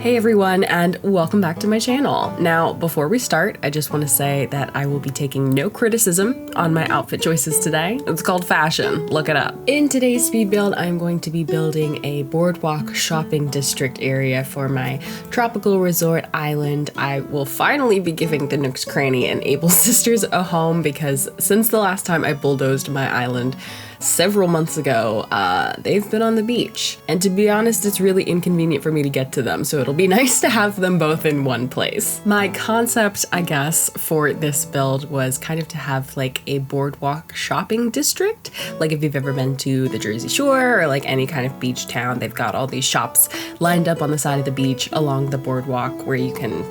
Hey everyone, and welcome back to my channel. Now, before we start, I just want to say that I will be taking no criticism on my outfit choices today. It's called fashion, look it up. In today's speed build, I'm going to be building a boardwalk shopping district area for my tropical resort island. I will finally be giving the Nook's Cranny and Able Sisters a home because since the last time I bulldozed my island several months ago, they've been on the beach. And to be honest, it's really inconvenient for me to get to them, so it'll be nice to have them both in one place. My concept, I guess, for this build was kind of to have like a boardwalk shopping district. Like if you've ever been to the Jersey Shore or like any kind of beach town, they've got all these shops lined up on the side of the beach along the boardwalk where you can,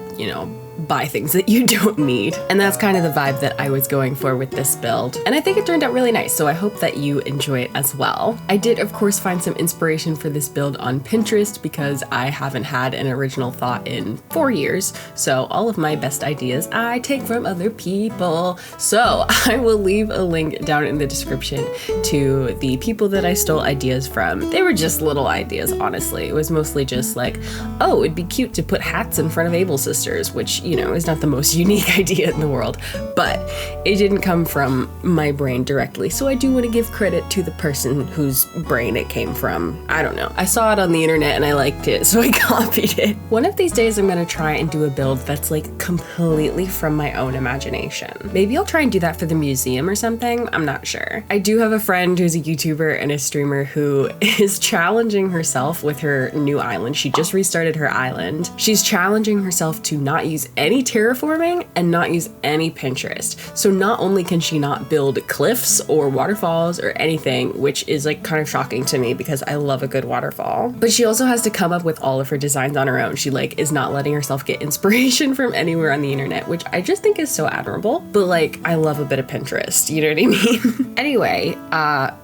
buy things that you don't need. And that's kind of the vibe that I was going for with this build. And I think it turned out really nice, so I hope that you enjoy it as well. I did, of course, find some inspiration for this build on Pinterest because I haven't had an original thought in 4 years. So all of my best ideas I take from other people. So I will leave a link down in the description to the people that I stole ideas from. They were just little ideas, honestly. It was mostly just like, oh, it'd be cute to put hats in front of Able Sisters, which is not the most unique idea in the world, but it didn't come from my brain directly. So I do want to give credit to the person whose brain it came from. I don't know. I saw it on the internet and I liked it, so I copied it. One of these days I'm going to try and do a build that's like completely from my own imagination. Maybe I'll try and do that for the museum or something. I'm not sure. I do have a friend who's a YouTuber and a streamer who is challenging herself with her new island. She just restarted her island. She's challenging herself to not use any terraforming and not use any Pinterest. So not only can she not build cliffs or waterfalls or anything, which is like kind of shocking to me because I love a good waterfall, but she also has to come up with all of her designs on her own. She like is not letting herself get inspiration from anywhere on the internet, which I just think is so admirable. But like, I love a bit of Pinterest, you know what I mean? Anyway,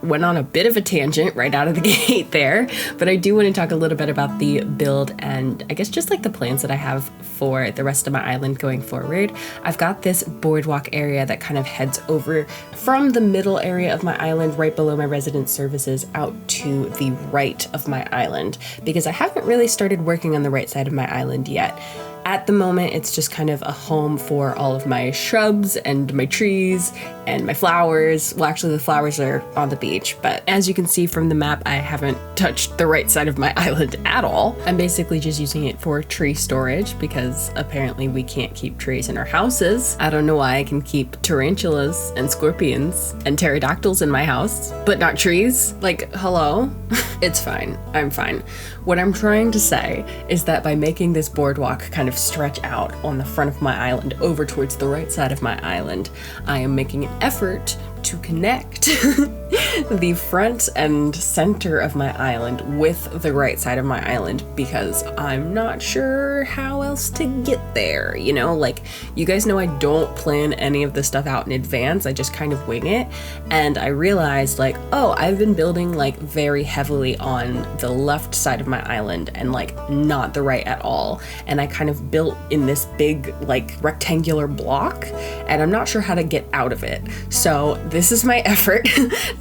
went on a bit of a tangent right out of the gate there, but I do want to talk a little bit about the build and I guess just like the plans that I have for the rest of my island going forward. I've got this boardwalk area that kind of heads over from the middle area of my island right below my resident services out to the right of my island because I haven't really started working on the right side of my island yet. At the moment, it's just kind of a home for all of my shrubs and my trees and my flowers. Well, actually the flowers are on the beach, but as you can see from the map, I haven't touched the right side of my island at all. I'm basically just using it for tree storage because apparently we can't keep trees in our houses. I don't know why I can keep tarantulas and scorpions and pterodactyls in my house, but not trees. Like, hello? It's fine. I'm fine. What I'm trying to say is that by making this boardwalk kind of stretch out on the front of my island over towards the right side of my island, I am making an effort to connect the front and center of my island with the right side of my island because I'm not sure how else to get there, like you guys know I don't plan any of this stuff out in advance. I just kind of wing it, and I realized like, oh, I've been building like very heavily on the left side of my island and like not the right at all, and I kind of built in this big like rectangular block and I'm not sure how to get out of it. So this is my effort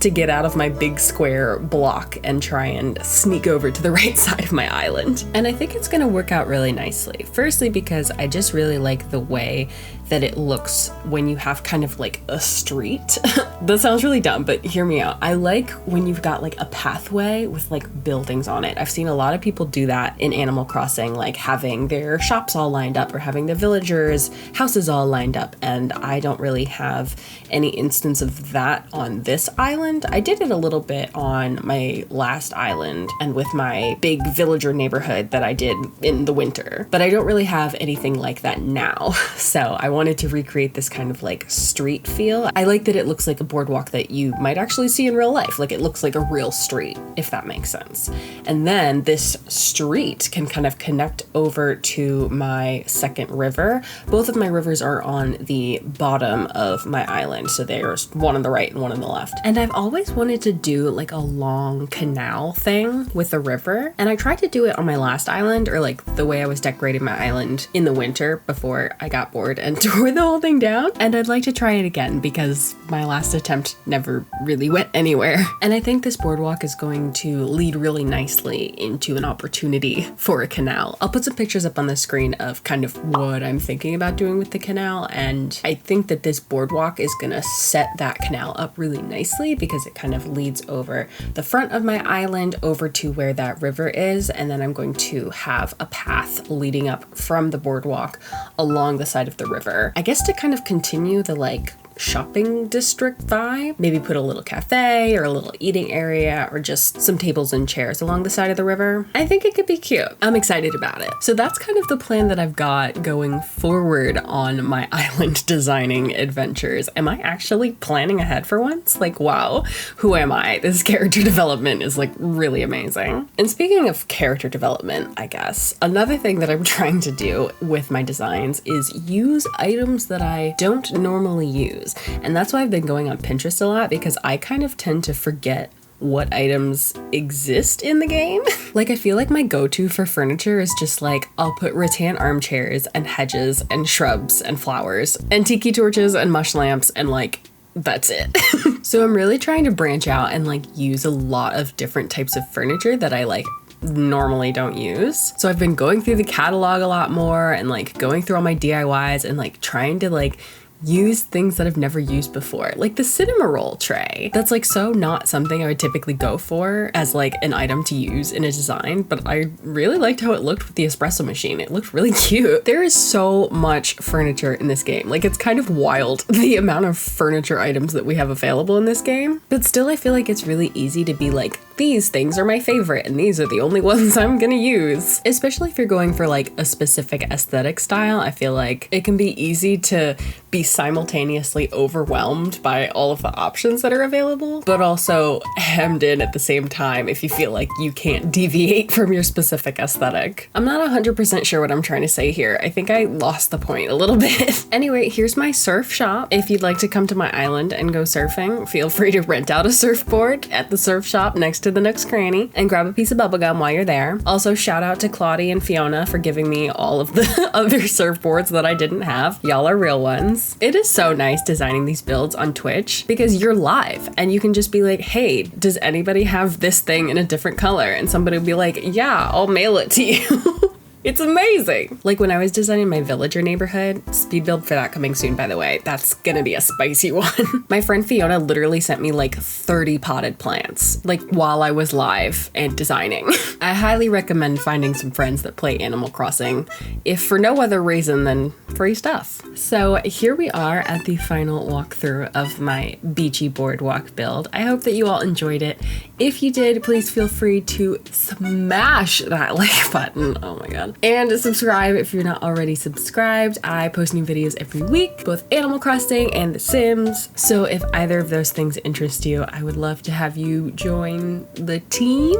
to get out of my big square block and try and sneak over to the right side of my island. And I think it's gonna work out really nicely. Firstly, because I just really like the way that it looks when you have kind of like a street. That sounds really dumb, but hear me out. I like when you've got like a pathway with like buildings on it. I've seen a lot of people do that in Animal Crossing, like having their shops all lined up or having the villagers' houses all lined up, and I don't really have any instance of that on this island. I did it a little bit on my last island and with my big villager neighborhood that I did in the winter, but I don't really have anything like that now. So I wanted to recreate this kind of like street feel. I like that it looks like a boardwalk that you might actually see in real life. Like it looks like a real street, if that makes sense. And then this street can kind of connect over to my second river. Both of my rivers are on the bottom of my island. So there's one on the right and one on the left. And I've always wanted to do like a long canal thing with a river. And I tried to do it on my last island, or like the way I was decorating my island in the winter before I got bored and tore the whole thing down, and I'd like to try it again because my last attempt never really went anywhere. And I think this boardwalk is going to lead really nicely into an opportunity for a canal. I'll put some pictures up on the screen of kind of what I'm thinking about doing with the canal, and I think that this boardwalk is gonna set that canal up really nicely because it kind of leads over the front of my island over to where that river is, and then I'm going to have a path leading up from the boardwalk along the side of the river. I guess to kind of continue the like shopping district vibe, maybe put a little cafe or a little eating area or just some tables and chairs along the side of the river. I think it could be cute. I'm excited about it. So that's kind of the plan that I've got going forward on my island designing adventures. Am I actually planning ahead for once? Like, wow, who am I? This character development is like really amazing. And speaking of character development, I guess, another thing that I'm trying to do with my designs is use items that I don't normally use. And that's why I've been going on Pinterest a lot, because I kind of tend to forget what items exist in the game. Like, I feel like my go-to for furniture is just like, I'll put rattan armchairs and hedges and shrubs and flowers and tiki torches and mush lamps and like, that's it. So I'm really trying to branch out and like use a lot of different types of furniture that I like normally don't use. So I've been going through the catalog a lot more and like going through all my DIYs and like trying to like use things that I've never used before, like the cinema roll tray. That's like so not something I would typically go for as like an item to use in a design, but I really liked how it looked with the espresso machine. It looked really cute. There is so much furniture in this game. Like, it's kind of wild the amount of furniture items that we have available in this game, but still I feel like it's really easy to be like, these things are my favorite and these are the only ones I'm gonna use. Especially if you're going for like a specific aesthetic style, I feel like it can be easy to be simultaneously overwhelmed by all of the options that are available, but also hemmed in at the same time if you feel like you can't deviate from your specific aesthetic. I'm not 100% sure what I'm trying to say here. I think I lost the point a little bit. Anyway, here's my surf shop. If you'd like to come to my island and go surfing, feel free to rent out a surfboard at the surf shop next to the Nook's Cranny and grab a piece of bubblegum while you're there. Also, shout out to Claudie and Fiona for giving me all of the other surfboards that I didn't have. Y'all are real ones. It is so nice designing these builds on Twitch because you're live and you can just be like, hey, does anybody have this thing in a different color? And somebody will be like, yeah, I'll mail it to you. It's amazing. Like when I was designing my villager neighborhood, speed build for that coming soon, by the way, that's gonna be a spicy one. My friend Fiona literally sent me like 30 potted plants, like while I was live and designing. I highly recommend finding some friends that play Animal Crossing, if for no other reason than free stuff. So here we are at the final walkthrough of my Beachy boardwalk build. I hope that you all enjoyed it. If you did, please feel free to smash that like button. Oh my God. And subscribe if you're not already subscribed. I post new videos every week, both Animal Crossing and The Sims. So if either of those things interest you, I would love to have you join the team?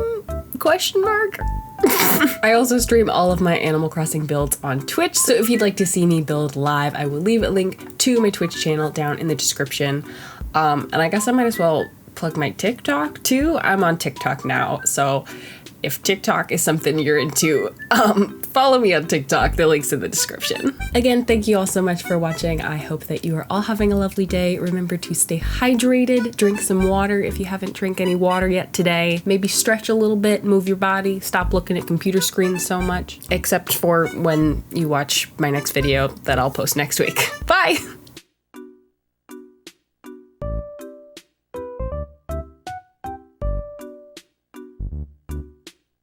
Question mark? I also stream all of my Animal Crossing builds on Twitch, so if you'd like to see me build live, I will leave a link to my Twitch channel down in the description. And I guess I might as well plug my TikTok too. I'm on TikTok now, so if TikTok is something you're into, follow me on TikTok. The link's in the description. Again, thank you all so much for watching. I hope that you are all having a lovely day. Remember to stay hydrated, drink some water if you haven't drank any water yet today. Maybe stretch a little bit, move your body, stop looking at computer screens so much, except for when you watch my next video that I'll post next week. Bye!